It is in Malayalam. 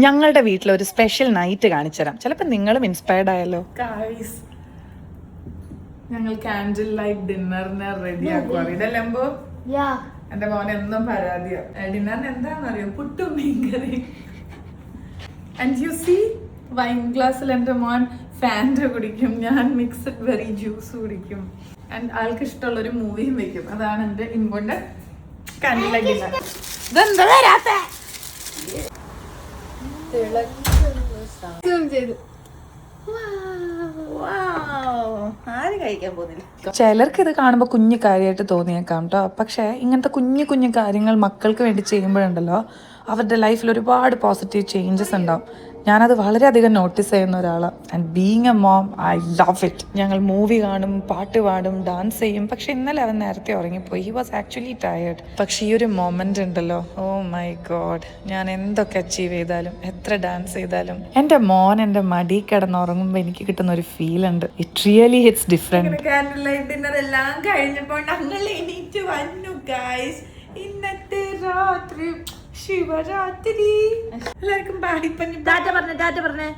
ഞങ്ങളുടെ വീട്ടിൽ ഒരു സ്പെഷ്യൽ നൈറ്റ് കാണിച്ചു തരാം, ചിലപ്പോൾ നിങ്ങളും ഇൻസ്പയർഡ് ആയല്ലോ. ഞങ്ങൾ കാൻഡിൽ ലൈറ്റ് ഡിന്നറിന് റെഡി ആക്കുവാണ്. ഇതല്ലോ എന്റെ മോൻ എന്നും പരാതിയോ ഡിന്നറിന് എന്താണെന്നറിയോ, പുട്ടും മീൻകറി. ആൻഡ് യു സീ വൈൻ ഗ്ലാസ്സിൽ എൻ്റെ മോൻ ഫാൻറ്റ കുടിക്കും, ഞാൻ മിക്സഡ് വെറി ജ്യൂസ് കുടിക്കും. ആൻഡ് ആൾക്ക് ഇഷ്ടമുള്ളൊരു മൂവിയും വെക്കും. അതാണ് എൻ്റെ ഇൻപോന്റെ കാൻഡിൽ ലൈറ്റ് ഡിന്നർ. ഇതെന്താ വരാത്ത ചിലർക്ക് ഇത് കാണുമ്പോൾ കുഞ്ഞു കാര്യമായിട്ട് തോന്നിയേക്കാം കേട്ടോ. പക്ഷേ ഇങ്ങനത്തെ കുഞ്ഞു കുഞ്ഞു കാര്യങ്ങൾ മക്കൾക്ക് വേണ്ടി ചെയ്യുമ്പോഴുണ്ടല്ലോ അവരുടെ ലൈഫിൽ ഒരുപാട് പോസിറ്റീവ് ചേഞ്ചസ് ഉണ്ടാവും. ഞാനത് വളരെയധികം നോട്ടീസ് ചെയ്യുന്ന ഒരാളാണ്. And being A mom I love it. ഞങ്ങൾ മൂവി കാണും, പാട്ട് പാടും, ഡാൻസ് ചെയ്യും. പക്ഷെ ഇന്നലെ അവൻ നേരത്തെ ഉറങ്ങിപ്പോയി. He was actually tired. പക്ഷെ ഈ ഒരു മൊമെന്റ് ഉണ്ടല്ലോ, ഓ മൈ ഗോഡ്, ഞാൻ എന്തൊക്കെ അച്ചീവ് ചെയ്താലും എത്ര ഡാൻസ് ചെയ്താലും എൻ്റെ മോൻ എൻ്റെ മടി കിടന്നുറങ്ങുമ്പോൾ എനിക്ക് കിട്ടുന്ന ഒരു ഫീൽ ഉണ്ട്. It really hits different. Candle light dinner എല്ലാം കഴിഞ്ഞപ്പോൾ ഞങ്ങൾ എണീറ്റ് വന്നു ഗൈസ്. ഇന്നത്തെ രാത്രി ശിവരാത്രി. എല്ലാവർക്കും ബായ് പറഞ്ഞേ.